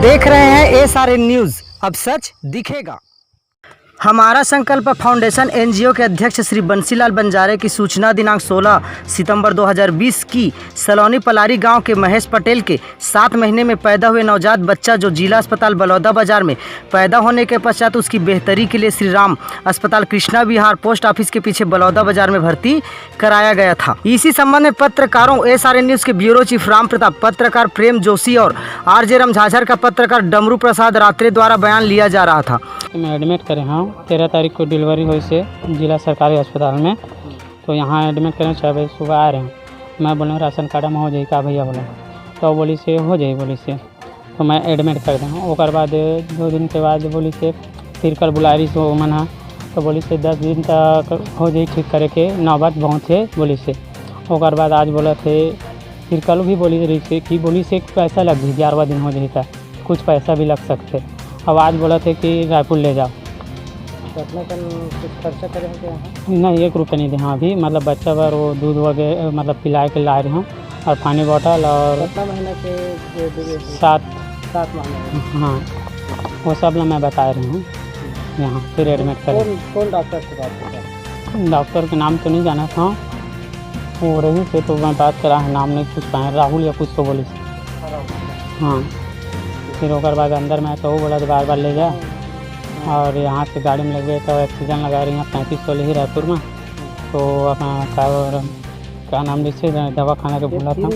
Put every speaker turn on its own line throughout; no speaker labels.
देख रहे हैं SRN न्यूज़, अब सच दिखेगा। हमारा संकल्प फाउंडेशन एनजीओ के अध्यक्ष श्री बंसीलाल बंजारे की सूचना दिनांक 16 सितंबर 2020 की सलोनी पलारी गांव के महेश पटेल के 7 महीने में पैदा हुए नवजात बच्चा जो जिला अस्पताल बलौदा बाजार में पैदा होने के पश्चात उसकी बेहतरी के लिए श्री राम अस्पताल कृष्णा विहार पोस्ट ऑफिस के पीछे बलौदा बाजार में भर्ती कराया गया था। इसी संबंध में पत्रकारों SRN न्यूज़ के ब्यूरो चीफ राम प्रताप, पत्रकार प्रेम जोशी और RJ रामझाझर का पत्रकार डमरू प्रसाद रात्रे द्वारा बयान लिया जा रहा था।
मैं एडमिट करे हाँ 13 तारीख को डिलीवरी हुई से जिला सरकारी अस्पताल में, तो यहाँ एडमिट करें 6 बजे सुबह आ रहे हैं। मैं बोला राशन कार्ड में हो जाए का भैया बोला, तो बोली से हो जाए, बोली से तो मैं एडमिट कर दें। और बाद 2 दिन के बाद बोली से फिर कल बुलारी सो मना, तो बोली से 10 दिन तक हो जाए ठीक करे के नौबत पहुँचे बोली से। और बाद आज बोला थे फिर कल भी बोली रही से कि बोली से पैसा लग जाए 11वां दिन हो जाता, कुछ पैसा भी लग सकते। अब आज बोला थे कि रायपुर ले जाओ। कुछ खर्चा करेंगे नहीं, 1 रुपये नहीं दे। हाँ अभी मतलब बच्चा पर वो दूध वगैरह मतलब पिला के ला रहे हैं और पानी बोतल और 7 महीने हाँ वो सब ना मैं बता रही हूँ यहाँ। फिर एडमिट करें। कौन डॉक्टर से बात करें? डॉक्टर के नाम तो नहीं जाना था, वो रही से तो मैं बात करा है, नाम नहीं पूछ पाए, राहुल या कुछ तो बोली हाँ। फिर और बाद अंदर में तो बोला तो बार बार ले जा, और यहाँ से गाड़ी में लगे तो ऑक्सीजन लगा रही हैं 3500 ले ही रायपुर में। तो अपना क्या नाम जैसे दवा खाना के बोला था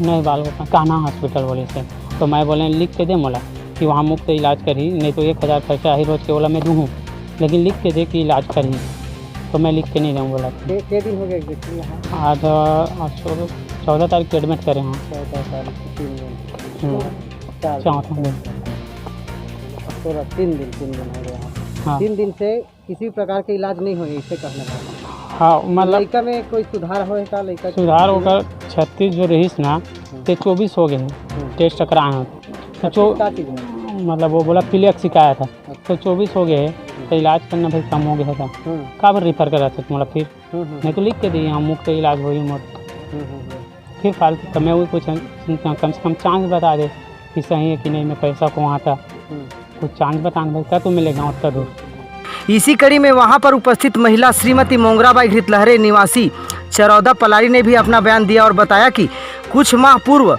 नहीं बाल कान्हा हॉस्पिटल बोले से। तो मैं बोले लिख के दे मोला कि वहाँ मुफ्त इलाज करी, नहीं तो 1000 खर्चा ही रोज के बोला मैं दूँ, लेकिन लिख के दे कि इलाज करी। तो मैं लिख के नहीं दूँ बोला। कितने दिन हो गए? आज 14 तारीख को एडमिट करें। हाँ 14 तारीख 3 दिन हो गया। हाँ 3 दिन से किसी प्रकार के इलाज नहीं हुए इससे कहने का। हाँ मतलब लड़का में कोई सुधार होगा? लड़का सुधार होगा 36 जो रहीस ना तो 24 हो गए हैं, टेस्ट कराए हैं तो मतलब वो बोला प्लेग सिखाया था तो 24 हो गए, तो इलाज करना भाई कम हो गया था। कब रिफ़र करा सकते मतलब फिर नहीं तो लिख के दिए हम मुफ्त इलाज हो ही फिर फालतू कमे हुई कुछ कम से कम चांस बता दे कि सही है कि नहीं, मैं पैसा को वहाँ था कुछ चांस बताना भाई तो मिलेगा उतना दूर।
इसी कड़ी में वहां पर उपस्थित महिला श्रीमती मोंगराबाई घृतलहरे निवासी चरौदा पलारी ने भी अपना बयान दिया और बताया कि कुछ माह पूर्व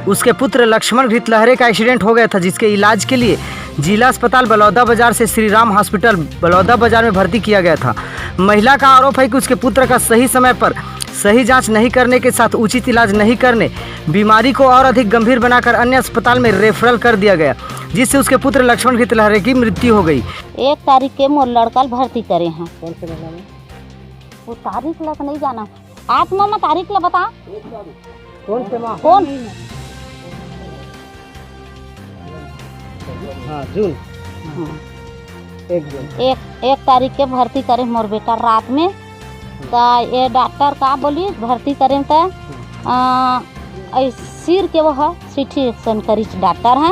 उसके पुत्र लक्ष्मण घृतलहरे का एक्सीडेंट हो गया था, जिसके इलाज के लिए जिला अस्पताल बलौदा बाजार से श्री राम हॉस्पिटल बलौदा बाजार में भर्ती किया गया था। महिला का आरोप है कि उसके पुत्र का सही समय पर सही जांच नहीं करने के साथ उचित इलाज नहीं करने बीमारी को और अधिक गंभीर बनाकर अन्य अस्पताल में रेफरल कर दिया गया, जिससे उसके पुत्र लक्ष्मण घृतलहरे की मृत्यु हो गई।
1 तारीख के मोर लड़का भर्ती करे हैं। कौन से महीने में? वो तारीख लग नहीं जाना। आज मामा तारीख ला बता।
कौन से माह?
कौन?
हाँ जून।
1 तारीख के भर्ती करे मोर बेटा रात में। तो ये डॉक्टर का बोली भर्ती करें तो सिर के वो है सीटी एक्शन करी डॉक्टर है।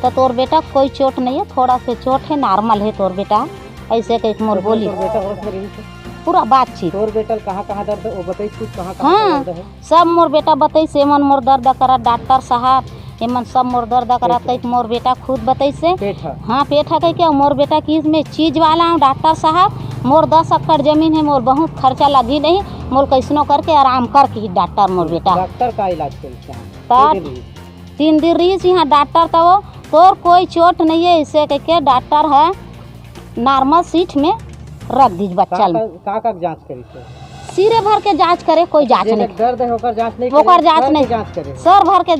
तो तोर बेटा कोई चोट नहीं है, थोड़ा से चोट है, नॉर्मल है तोर बेटा, ऐसे कहीं मोर बोली पूरा बातचीत। तोर बेटा कहाँ दर्द है वो बताई कुछ? हाँ सब मोर बेटा बताई से मन मोर दर्द करा डॉक्टर साहब, एमन सब मोर दर्द करा कहीं मोर बेटा खुद बताई से। हाँ पेट है कहीं क्या मोर बेटा की इसमें चीज वाला हूँ डॉक्टर साहब, मोर 10 एकड़ जमीन है, मोर बहुत खर्चा लगी नहीं, मोर कैसनो करके आराम करके डॉक्टर मोर बेटा। डॉक्टर का इलाज करता 3 दिन रही यहाँ डॉक्टर तो वो तोर कोई चोट नहीं है, इसे कह के डॉक्टर है नॉर्मल सीट में रख दीजिए बच्चा। का जांच करी सिरे भर के जांच करे, कोई जांच नहीं, दर्द है होकर जांच नहीं, होकर जांच नहीं, सर भर के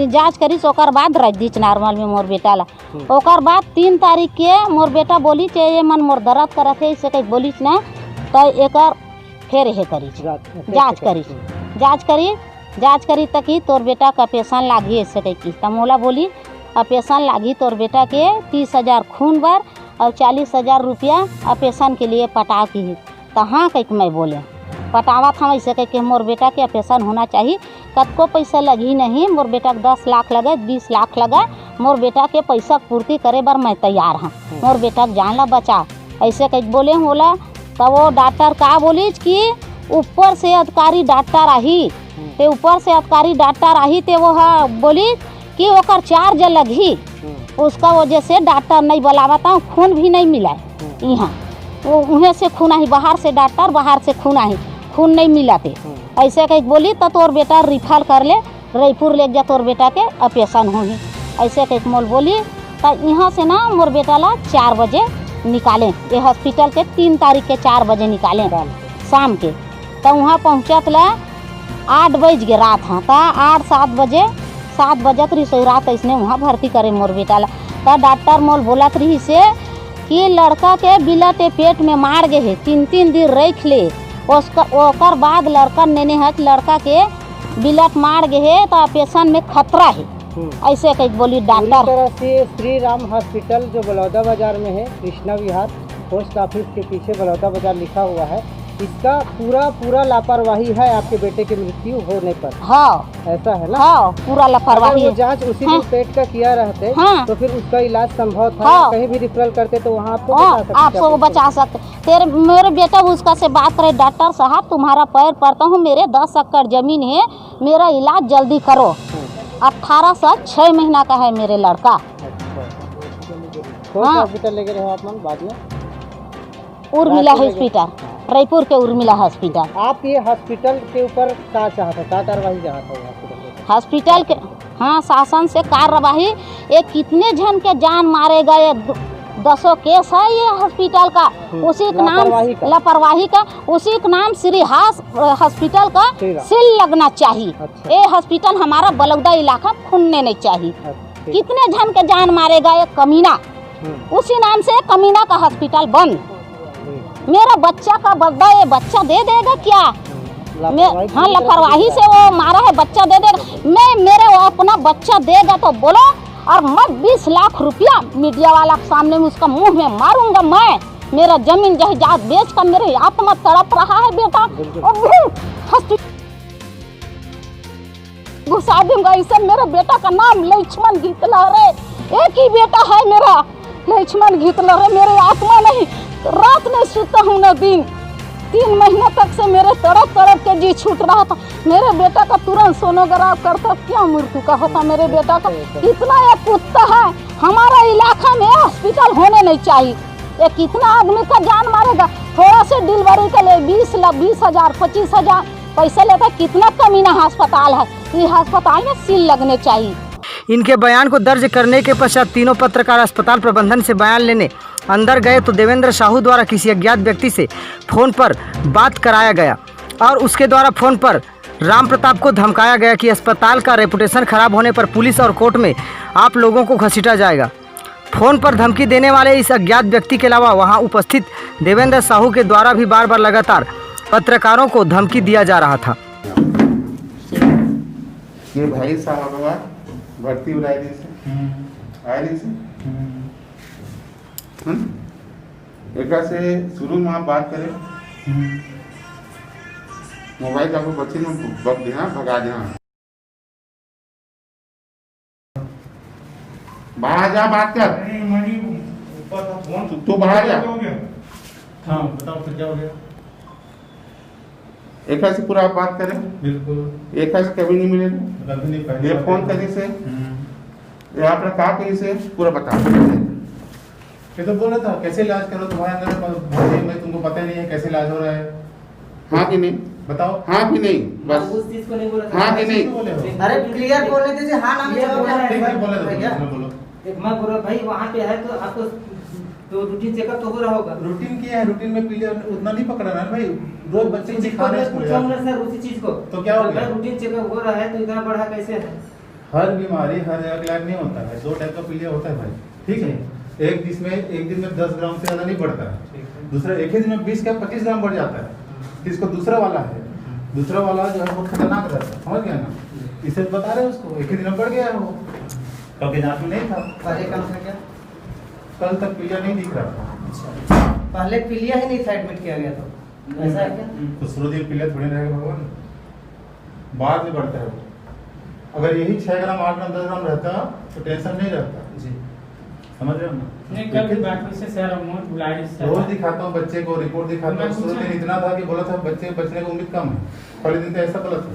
जांच करी ओकर बाद रख दी नॉर्मल में मोर बेटा ला। ओकर बाद 3 तारीख के मोर बेटा बोली ये मन मोर दर्द करत है, इसे कहीं बोली ना तो एक फिर हे करी जांच करी तक ही तोर बेटा का ऑपरेशन लागी, ऐसे कहीं की तमोला बोली ऑपरेशन लागी तोर बेटा के 30,000 खून भर और 40,000 रुपया ऑपरेशन के लिए पटा की। तो हाँ कहीं मैं बोले पटावा था ऐसे कह के मोर बेटा के ऑपरेशन होना चाहिए, कतको पैसा लगी नहीं, मोर बेटा के 10 लाख लगे 20 लाख लगा, मोर बेटा के पैसा पूर्ति करे बर मैं तैयार हूँ, मोर बेटा के जान ला बचा, ऐसे कह बोले होला। तो वो डॉक्टर का बोली कि ऊपर से अधिकारी डॉक्टर आई, ते ऊपर से अधिकारी डॉक्टर आई ते वो बोली कि ओकर चार्ज लगी, उसका वजह से डॉक्टर नहीं बुलावता, खून भी नहीं मिला यहाँ, वो उन्हें से खून आई, बाहर से डॉक्टर, बाहर से खून आई, खून नहीं मिला थे। ऐसे कहीं बोली तो तोर बेटा रिफर कर ले, रायपुर ले जा, तोर बेटा के ऑपरेशन होगी, ऐसे कहीं मोल बोली। तो यहाँ से ना मोर बेटा ला 4 बजे निकालें, ये हॉस्पिटल के 3 तारीख के 4 बजे निकालें शाम के। तो वहाँ पहुँचत ला 8 बज गए रात, हाँ तो 8-7 बजे 7 बजत रही सो रात, इसने वहाँ भर्ती करे मोर बेटा ला। तो डॉक्टर मोल बोलत रही से कि लड़का के बिलते पेट में मार गए है, 3-3 दिन रख ले, ओकर बाद लड़का नेने है, लड़का के बिलट मार गए है तो ऑपरेशन में खतरा है, ऐसे कहीं बोली डॉक्टर।
तरह से श्री राम हॉस्पिटल जो बलौदा बाजार में है, कृष्णा विहार पोस्ट ऑफिस के पीछे बलौदा बाजार लिखा हुआ है, इसका पूरा लापरवाही है आपके बेटे की मृत्यु होने पर।
हाँ
ऐसा है ना?
हाँ पूरा लापरवाही।
अगर वो जांच उसी दिन पेट का किया रहते तो फिर उसका इलाज संभव था, कहीं भी रिफरल करते तो वहाँ
आपको बचा सकते। मेरे बेटा उसका से बात करे, डॉक्टर साहब तुम्हारा पैर पड़ता हूँ, मेरे 10 एकड़ जमीन है, मेरा इलाज जल्दी करो। 18 से 6 महीना का है मेरे लड़का।
कौन सा हॉस्पिटल लेके रहे आप बाद में?
उर्मिला हॉस्पिटल, रायपुर के उर्मिला हॉस्पिटल।
आप ये हॉस्पिटल के ऊपर क्या चाहते, क्या कार्रवाई चाहते?
हॉस्पिटल के हाँ शासन से कार्रवाई। ये कितने जन के जान मारे गए, 10 केस है ये हॉस्पिटल का, उसी के नाम लापरवाही का, उसी के नाम श्री हास हॉस्पिटल का सील लगना चाहिए। ये हॉस्पिटल हमारा बलौदा इलाका खुलने नहीं चाहिए। कितने जन के जान मारे गए कमीना, उसी नाम से कमीना का हॉस्पिटल बंद। मेरा बच्चा का बदला ये बच्चा दे देगा क्या? हाँ लापरवाही से वो मारा है, बच्चा दे देगा। मेरे वो अपना बच्चा देगा तो बोलो, और मैं 20 लाख रुपया मीडिया वाला के सामने में उसका मुंह में मारूंगा। मैं मेरा जमीन जायदाद बेच कर मेरे आत्मा तड़प रहा है बेटा, और घुसा दूंगा इसे। मेरे बेटा का नाम लक्ष्मण घितलरे, एक ही बेटा है मेरा, लक्ष्मण घितलरे। मेरे आत्मा नहीं, रात नहीं सोता हूँ न दिन, 3 महीने तक से मेरे तड़प के जी छूट रहा था। मेरे बेटा का तुरंत सोनोग्राफ करता, क्या मृत्यु का होता मेरे बेटा का। इतना ये कुत्ता है, हमारा इलाका में हॉस्पिटल होने नहीं चाहिए। ये कितना आदमी का जान मारेगा, थोड़ा से डिलीवरी के लिए 20,000 25,000 पैसा लेता। कितना कमीना अस्पताल है, ये अस्पताल में सील लगने चाहिए।
इनके बयान को दर्ज करने के पश्चात तीनों पत्रकार अस्पताल प्रबंधन से बयान लेने अंदर गए तो देवेंद्र साहू द्वारा किसी अज्ञात व्यक्ति से फोन पर बात कराया गया और उसके द्वारा फोन पर राम प्रताप को धमकाया गया कि अस्पताल का रेपुटेशन खराब होने पर पुलिस और कोर्ट में आप लोगों को घसीटा जाएगा। फोन पर धमकी देने वाले इस अज्ञात व्यक्ति के अलावा वहां उपस्थित देवेंद्र साहू के द्वारा भी बार बार लगातार पत्रकारों को धमकी दिया जा रहा था।
ये भाई साहब भर्ती उड़ाई से एक से शुरू में आप बात करें, मोबाइल का बच्चे में बग दिया, भगा दिया। बाहर जा, बात कर। तू बाहर जा।
हाँ बताओ फिर क्या हो गया?
एक से पूरा आप बात करें,
बिल्कुल।
एक से कभी नहीं मिलेगा। ये फोन कहीं से, ये आपने कहा कहीं से, पूरा बता।
ये तो बोल रहा था कैसे इलाज करो, तुम्हारे अंदर में तुमको पता नहीं है कैसे इलाज हो रहा है।
हाँ कि नहीं
बताओ।
हाँ कि नहीं, बस
उस चीज को नहीं बोला।
हाँ कि नहीं?
अरे क्लियर बोलने दीजिए। हाँ नाम
बोलो।
एक मैं बोला भाई वहाँ पे है तो आपको तो रूटीन चेकअप तो हो रहा होगा।
रूटीन किया है, रूटीन में क्लियर उतना नहीं पकड़ा ना भाई, रोज बच्चे को
दिखा रहे
हैं
सर उसी चीज को।
तो क्या हो गया?
रूटीन चेकअप हो रहा है तो इतना बढ़ा कैसे है?
हर बीमारी हर जगह इलाज नहीं होता है, 2 टाइप का पीलिया होता है भाई, ठीक है। एक दिन में 10 ग्राम से ज्यादा नहीं बढ़ता है, दूसरा एक ही दिन में 20 या 25 ग्राम बढ़ जाता है। इसको दूसरा वाला है, दूसरा वाला जो है बहुत खतरनाक रहता है, समझ गया ना। इसे बता रहे उसको एक ही दिन में बढ़ गया है वो, कल के जांच में नहीं था।
पहले कम था क्या?
कल तक पीलिया नहीं दिख रहा था।
पहले पीलिया ही नहीं था एडमिट किया गया तो ऐसा है क्या?
तो शुरू दिन पीलिया थोड़ी रहेगा भगवान, बाद में बढ़ता है वो। अगर यही 6 ग्राम 8 ग्राम 10 ग्राम रहता तो टेंशन नहीं रहता जी, समझ रहे हो ना।
नहीं कल की बात से सर
रोज दिखाता हूँ बच्चे को, रिपोर्ट दिखाता हूँ। शुरू दिन इतना था कि बोला था बच्चे बचने की उम्मीद कम है, पहले दिन तो ऐसा बोला था।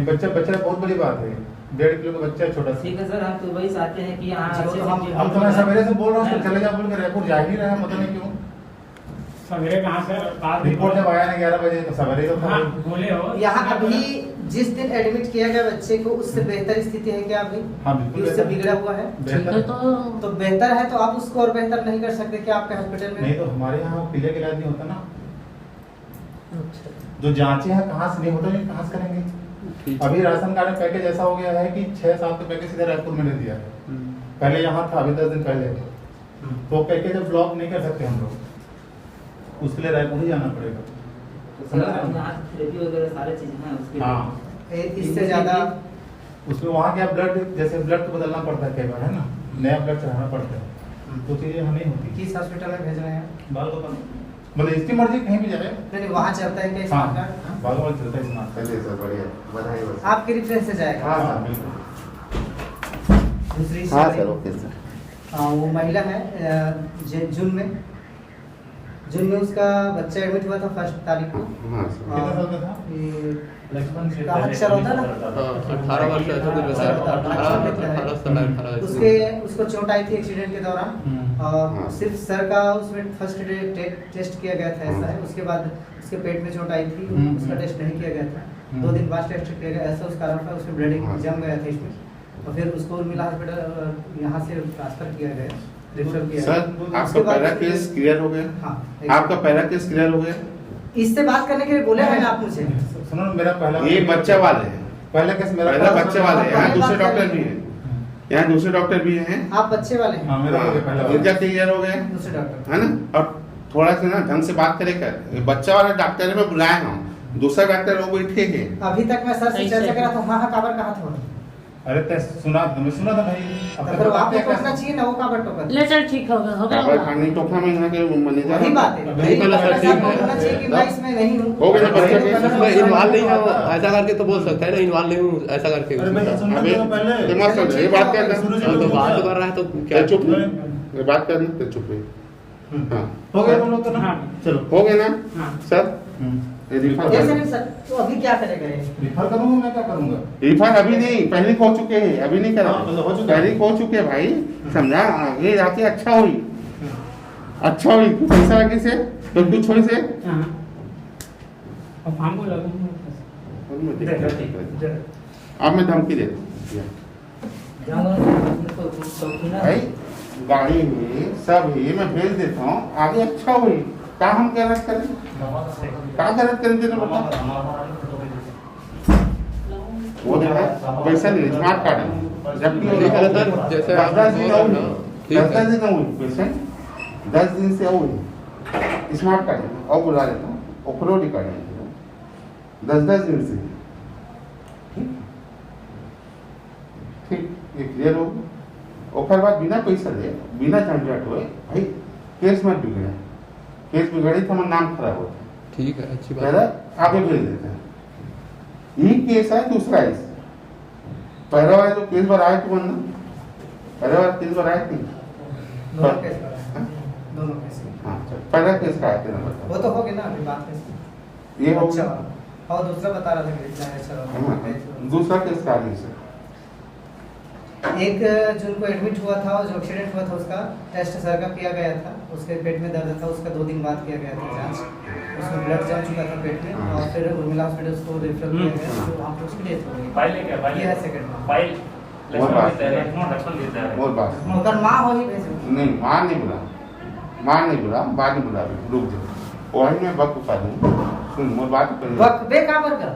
बच्चा बहुत बड़ी बात है, 1.5 किलो का बच्चा है छोटा सा।
ठीक है सर, हम तो वही चाहते हैं कि यहाँ
जो
अच्छे
तो
से
हम-
हम तो मैं सवेरे से बोल रहा हूँ उसको चले जा बोल के रायपुर जा ही रहा है, पता नहीं क्यों।
सवेरे कहाँ से बात
रिपोर्ट जब आया ना 11 बजे तो सवेरे तो
हाँ, बोले हो
यहाँ अभी जिस दिन एडमिट किया गया बच्चे को उससे बेहतर स्थिति है क्या अभी?
हाँ
कि
बिल्कुल
उससे
बेहतर।
बिगड़ा हुआ है?
बेहतर।
तो बेहतर है तो आप उसको और बेहतर नहीं कर सकते क्या आपके हॉस्पिटल में?
नहीं तो हमारे यहाँ पीले का इलाज नहीं होता ना, जो जांचें हैं कहाँ से नहीं होता, नहीं कहाँ से करेंगे। अभी राशन कार्ड में पैकेज ऐसा हो गया है कि 6-7 का पैकेज सीधे रायपुर में दे दिया है। पहले यहाँ था, अभी 10 दिन पहले, तो पैकेज अब ब्लॉक नहीं कर सकते हम लोग, उसके लिए रायपुर ही जाना पड़ेगा।
तो सर यहाँ थेरेपी वगैरह सारी चीजें हैं उसके लिए।
हाँ,
इससे ज्यादा
उसमें वहाँ क्या ब्लड, जैसे ब्लड तो बदलना पड़ता है कई बार, है ना, नया ब्लड चढ़ाना पड़ता है, तो चीजें यहाँ नहीं होती।
किस हॉस्पिटल में भेज रहे हैं?
बाल गोपाल, मतलब इसकी मर्जी कहीं भी जाए।
नहीं वहाँ चलता है क्या
हाँ,
स्मार्ट कार्ड?
बाल गोपाल चलता है स्मार्ट।
चलिए सर, बढ़िया, बधाई बस।
आपके रेफरेंस से जाएगा?
हाँ हाँ बिल्कुल।
दूसरी
हाँ
स्टोरी।
Sir, okay sir.
वो महिला है जून में उसका बच्चा एडमिट हुआ था 1 तारीख को।
हाँ सर।
कितना साल का था?
कहाँ अक्षर होता ना?
18 वर्ष ऐसा कुछ बताया, 18
उसके उसको चोट आई थी एक्सीडेंट के दौरान और
हाँ।
सिर्फ सर का उसमें फर्स्ट टेस्ट किया गया था ऐसा है, उसके बाद उसके पेट में चोट आई थी, उसका टेस्ट नहीं किया गया था। 2 दिन बाद टेस्ट किया गया, ऐसा उसका कारण था, उसमें ब्लीडिंग
हाँ।
जम गया था इसमें, और फिर उसको उर्मिला हॉस्पिटल यहाँ से ट्रांसफर किया गया, रेफर किया
सर,
गया।
आपका
उसके बाद
पहला केस क्लियर हो गया?
हाँ,
आपका पहला केस क्लियर हो गया?
इससे बात करने के लिए बोले हैं ना आप मुझे?
सुनो ना, मेरा पहला
ये बच्चे वाले हैं,
पहला केस मेरा
पहला बच्चे वाले हैं। यहाँ
पहले
दूसरे
बात
डॉक्टर
करें।
भी हैं, यहाँ दूसरे डॉक्टर भी हैं।
आप बच्चे वाले हैं?
हाँ मेरा हो गया पहला वाला।
इनका क्लियर हो गया,
दूसरे डॉक्टर
है ना। और थोड़ा सा ना ढंग से बात करे कर, बच्चा वाला डॉक्टर में बुलाए हम, दूसरा डॉक्टर वो बैठे है।
अभी तक मैं सर से चर्चा करा था, हाँ काबर कहा था?
अरे तै सुना था भाई।
तो फिर आपको टोकना चाहिए ना, वो काबर टोका?
ले चल ठीक हो गया
काबर खाने टोकना में यहाँ के मैनेजर
वही बात है,
वही
पहले सर ठीक है।
होना चाहिए कि मैं इसमें नहीं हूँ।
हो गया बच्चा के
मैं इन्वॉल्व नहीं हूँ ऐसा करके तो बोल सकता है ना, इन्वॉल्व नहीं हूँ ऐसा करके।
अरे मैं सुनना
अबे,
था पहले।
दिमाग चल रहा है, ये बात क्या
शुरू से
तो
बोलो।
बात कर रहा है तो क्या
क्या चुप नहीं, ये बात करनी तो चुप रही। हाँ,
हो गया तुम लोग तो ना?
हाँ।
चलो।
हो गया ना
हाँ।
सर? ये रिफर
एक
कर-
सेकंड सर, तो अभी क्या करेगा ये?
रिफर करूंगा, मैं क्या करूंगा?
रिफर अभी नहीं, पहले हो चुके हैं, अभी नहीं करा।
हाँ, मतलब हो चुका है।
पहले हो चुके हैं भाई, समझा। आगे जाके अच्छा हुई, अच्छा हुई पैसा आगे से तो कुछ छोड़ी से।
हाँ। अब हमको लगा
अब मैं धमकी दे दूँ
जाऊंगा उनको चौकी ना।
भाई, गाड़ी में सब ही मैं भेज देता हूँ, आगे अच्छा हुई, क्या हम गलत करें, क्या गलत करें तेरे बता। वो जो है पैसा नहीं, स्मार्ट कार्ड है, जबकि वो
ठीक है सर, जैसे आप
10 दिन
बोल रहे हो, ठीक है।
10 दिन का हुई पेशेंट, 10 दिन से हुई स्मार्ट कार्ड है, और बुला लेता हूँ ओपरोडी कार्ड है, 10 दिन से। ठीक, ये क्लियर हो गया। और बाद बिना पैसा दे, बिना झंझट हुए, भाई केस मत बिगड़े, केस बिगड़े तो हमारा नाम खराब होता है,
ठीक है, अच्छी बात
पहले
है।
आगे भेज देते हैं। यही केस है, दूसरा है। पहला वाला जो केस पर आया तो बनना, पहला वाला केस पर आया नहीं।
दोनों केस कर रहे हैं, दोनों केस।
हाँ, पहला केस का आया था
वो तो हो गया ना, अभी बात है।
ये हो
अच्छा,
गया।
और दूसरा बता रहा था कि इतना अच्छा
हाँ,
रहा।
दूसरा केस का आगे से
1 जून को एडमिट हुआ था और जो एक्सीडेंट हुआ था उसका टेस्ट सर का किया गया था, उसके पेट में दर्द था, उसका 2 दिन बाद किया गया था जांच, उसमें ब्लड जम चुका था पेट में, और फिर उर्मिला हॉस्पिटल उसको रेफर किया गया, तो वहाँ पे उसकी डेथ हो गई।
फाइल है क्या? फाइल
ये है सेकंड।
फाइल
और बात
लक्ष्मण देता है।
और बात
मगर माँ हो ही भेजो।
नहीं, माँ नहीं बुला, माँ नहीं बुला, बाद में बुला, रुक जाओ, वही मैं वक्त पा दूँ। सुन मोर बात कर,
बकबे काबर कर?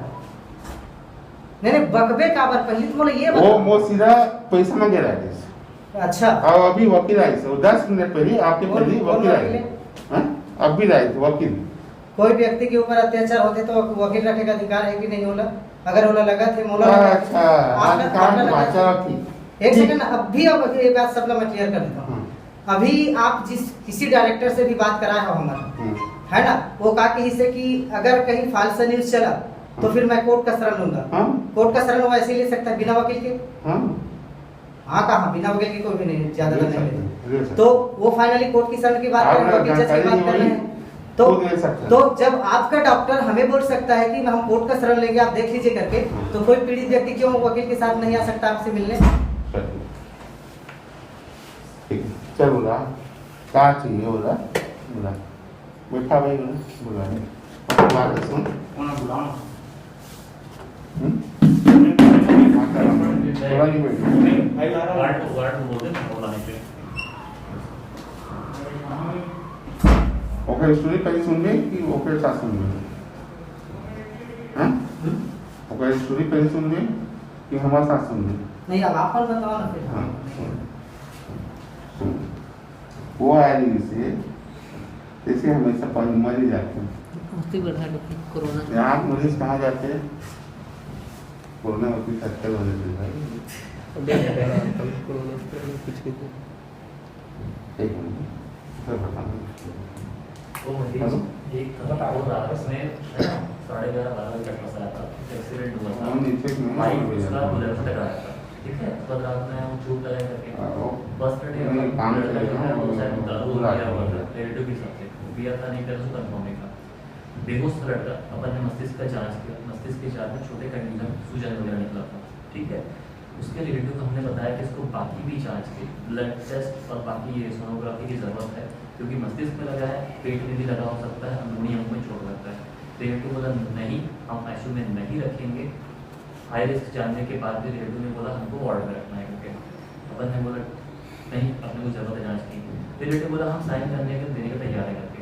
नहीं बकबे काबर, पहले तो बोले ये
वो
बता।
मो सीधा पैसा मांगे रहा है।
अच्छा,
और अभी वकील आए थे, 10 मिनट पहले आपके पहले
कौन
वकील आए
वकील
थे। हाँ? अब भी आए थे वकील।
कोई व्यक्ति के ऊपर अत्याचार होते तो वकील रखने का अधिकार है कि नहीं होला? अगर होला लगा थे मोला लगा थे।
अच्छा,
आपका
अधिकार
आपका
की
लगा
भाषा
था।
थी।
एक सेकंड, अभी अब ये बात सब मैं क्लियर कर देता हूँ। अभी आप जिस किसी डायरेक्टर से भी बात कराया हो हमारा, है ना, वो कहा कि इससे कि अगर कहीं फालसा न्यूज चला तो फिर मैं कोर्ट का शरण लूंगा।
हाँ?
कोर्ट का शरण वो ऐसे ही ले सकता है बिना वकील के?
हाँ?
हाँ कहा बिना वकील के कोई भी नहीं, ज्यादा
ले
नहीं
सकते,
लेते।
ले सकते।
तो वो फाइनली कोर्ट की शरण की बात कर रहे हैं,
आपने
वकील जज की
जानकारी
बात
नहीं
कर रहे
हुई?
हैं। तो
खुद ले सकते हैं।
तो जब आपका डॉक्टर हमें बोल सकता है कि हम कोर्ट का शरण लेंगे, आप देख लीजिए करके, तो कोई पीड़ित व्यक्ति क्यों वकील के साथ नहीं आ सकता आपसे मिलने?
ठीक है, चल बोला क्या चाहिए, बोला बोला बैठा भाई, बोला बात सुन। थोड़ा नहीं बैठ ओके स्टोरी पहले सुन ले कि ओके साथ सुन ले, हैं ओके स्टोरी पहले सुन ले कि हमारे साथ सुन ले।
नहीं, अब आप बताओ ना फिर।
हाँ सुन, वो आया नहीं से जैसे हमेशा मर ही जाते हैं। यहाँ मरीज कहाँ जाते हैं? कोरोना वकील सत्तर हो जाते हैं।
कुछ नहीं।
एक मिनट सर बताना।
साढ़े 11-12 बजे तक फंसाया था, एक्सीडेंट हुआ था।
नीचे में
उसका बुलेट से टकराया था, ठीक है। उसके बाद रात में हम छूट लगाए करके बस पे
काम
लड़का जो है वो शायद दारू
बुला
किया हुआ था रिलेटिव के हिसाब से, पिया था नहीं कर उसको कंफर्म नहीं था। बेहोश था लड़का, अपन ने मस्तिष्क का जांच किया, मस्तिष्क के जांच में छोटे कंडीशन सूजन वगैरह निकला था, ठीक है। उसके रिलेटिव को हमने बताया कि इसको बाकी भी जांच की, ब्लड टेस्ट और बाकी ये सोनोग्राफी की ज़रूरत है, क्योंकि मस्तिष्क में लगा है, पेट में भी लगा हो सकता है, अंदरूनी अंग में चोट लगता है। रिलेटिव बोला नहीं, हम आईसीयू में नहीं रखेंगे। हाई रिस्क जानने के बाद भी रिलेटिव ने बोला हमको वार्ड में रखना है, क्योंकि अपन ने बोला नहीं, अपने को ज़रूरत है जाँच की। रिलेटिव बोला हम साइन करने के देने का तैयार है करके,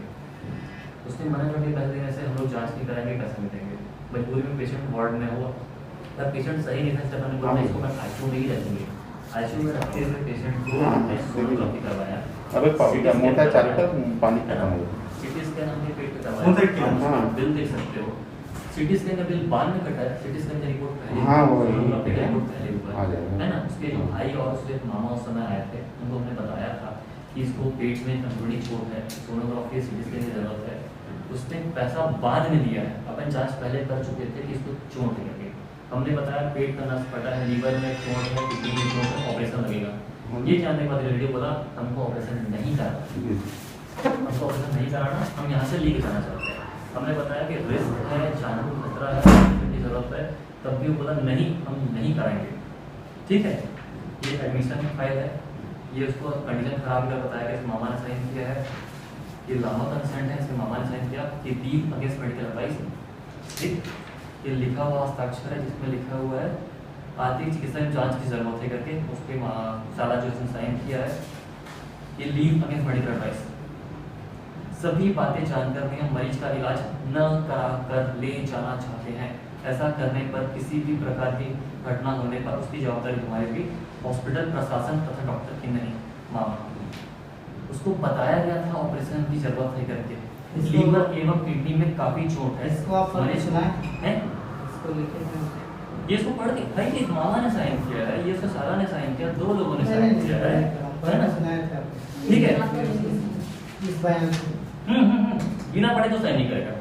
उसने मना कर दिया, पहले दिन ऐसे हम लोग जाँच नहीं कराएंगे, पैसे नहीं देंगे। मजबूरी में पेशेंट वार्ड में हुआ, तब पेशेंट सही नहीं था, मैंने बोला इसको मैं आईसीयू में ही रखेंगे। आईसीयू में रखते हुए पेशेंट को हमने सोनोग्राफी करवाया।
अबे पापी का मोटा चालू पानी खत्म हो गया।
सिटी स्कैन हमने पेट पे करवाया,
हाँ।
बिल देख सकते हो। सिटी स्कैन का बिल बाद में कटा है, सिटी स्कैन की रिपोर्ट पहले,
हाँ, वो
सोनोग्राफी का रिपोर्ट पहले हुआ
आ जाएगा।
है ना। उसके जो भाई और उसके मामा उस समय आए थे, उनको हमने बताया था कि इसको पेट में अंदरूनी चोट है, सोनोग्राफी सिटी स्कैन की जरूरत है। उसने पैसा बाद में दिया है, अपन जांच पहले कर चुके थे कि इसको चोट लगे। हमने बताया पेट का नस फटा है, लीवर में चोट है, किडनी में चोट है, ऑपरेशन लगेगा। ये जानने के बाद रिलेटिव बोला हमको ऑपरेशन नहीं कराना, हमको ऑपरेशन नहीं कराना, हम यहाँ से लेके जाना चाहते हैं। हमने बताया कि रिस्क है, जान को खतरा है, की जरूरत है, तब भी वो बोला नहीं, हम नहीं कराएंगे, ठीक है। ये एडमिशन फाइल है, ये उसको कंडीशन खराब कर बताया कि इसके मामा ने साइन किया है, ये लामा कंसेंट है, इसके मामा ने साइन किया, ये डीप अगेंस्ट मेडिकल एडवाइस, ठीक। ये लिखा हुआ हस्ताक्षर है जिसमें लिखा हुआ है आर्थिक चिकित्सा जांच की जरूरत है करके, उसके साला जो इसने साइन किया है, ये लीव अगेंस्ट मेडिकल एडवाइस। सभी बातें जानकर भी हम मरीज का इलाज न करा कर ले जाना चाहते हैं। ऐसा करने पर किसी भी प्रकार की घटना होने पर उसकी जवाबदारी तुम्हारी भी, हॉस्पिटल प्रशासन तथा डॉक्टर की नहीं। मामा उसको बताया गया था ऑपरेशन की जरूरत है करके, लीवर एवं किडनी में काफी चोट है।
इसको आप पढ़ के सुनाएं।
हैं?
इसको लिखे हैं।
ये इसको पढ़ के भाई, ये मामा ने साइन किया है, ये उसका साला ने साइन किया, दो लोगों ने
नहीं,
साइन
नहीं,
किया है
पढ़
ना?
के सुनाया था आपको।
ठीक है।
इस बयान से।
बिना पढ़े तो साइन नहीं करेगा,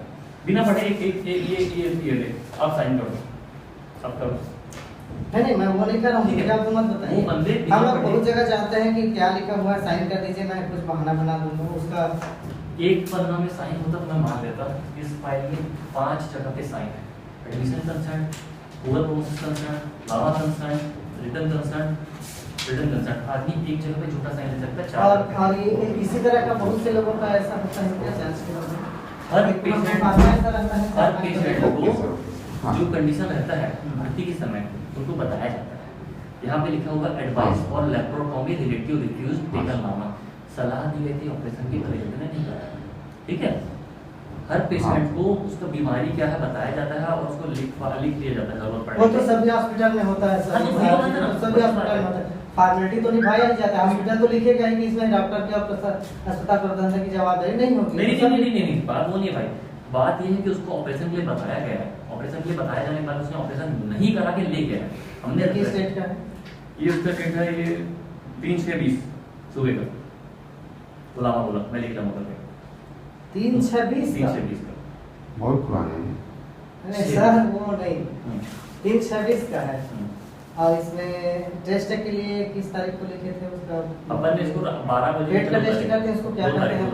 बिना पढ़े ये ले आप साइन करो, अब करो।
नहीं, मैं वो नहीं कर रहा हूँ,
ठीक है।
मुझे आप मत
वो
बताइए।
बंदे
हम लोग बहुत जगह जानते हैं कि क्या लिखा हुआ है, साइन कर दीजिए, मैं कुछ बहाना बना दूंगा उसका।
एक पन्ना में साइन होता तो मैं मान लेता। इस फाइल में 5 जगह पे साइन है, admission concern, over process concern, lava concern, return concern, return concern. आदमी एक जगह पे झूठा साइन ले सकता है, 4 जगह पे।
और ये इसी तरह का बहुत से लोगों का ऐसा होता है क्या जांच के दौरान?
हर पेशेंट
ऐसा रहता है,
हर पेशेंट
ओके
को
सर। हाँ।
जो कंडीशन रहता है भर्ती के समय उनको बताया जाता है। यहाँ पे लिखा हुआ advice for laparotomy relative refuse taken नामा, सलाह दी गई थी ऑपरेशन की, रिलेटिव ने नहीं कराया, ठीक है। हर पेशेंट को उसका बीमारी क्या है बताया जाता है और उसको लिख दिया जाता है जरूरत पड़ने
वो तो
पे।
सभी हॉस्पिटल में होता है सर,
हाँ, तो वही बात है ना।
सभी हॉस्पिटल में होता है। फॉर्मेलिटी तो निभाया ही जाता है, हॉस्पिटल तो लिखेगा ही कि इसमें डॉक्टर की और अस्पताल प्रबंधन की जवाबदारी नहीं होगी।
नहीं, बात वो नहीं है भाई। बात ये है कि उसको ऑपरेशन के लिए बताया गया है, ऑपरेशन के लिए बताया जाने के बाद उसने ऑपरेशन नहीं करा के ले गया है। हमने
किस स्टेट का है?
ये उसका डेट है, ये 3/6/20 सुबह का गुलामा बोला, मैं लिख रहा हूँ
3/26 का?
3/6/20 का।
बहुत पुराने हैं।
नहीं सर, वो नहीं,
हम्म,
3/26 का है।
हम्म।
और इसमें टेस्ट के लिए किस तारीख को लिखे थे उसका?
अपन ने इसको 12 बजे
पेट का टेस्ट करते हैं, उसको क्या कहते हैं?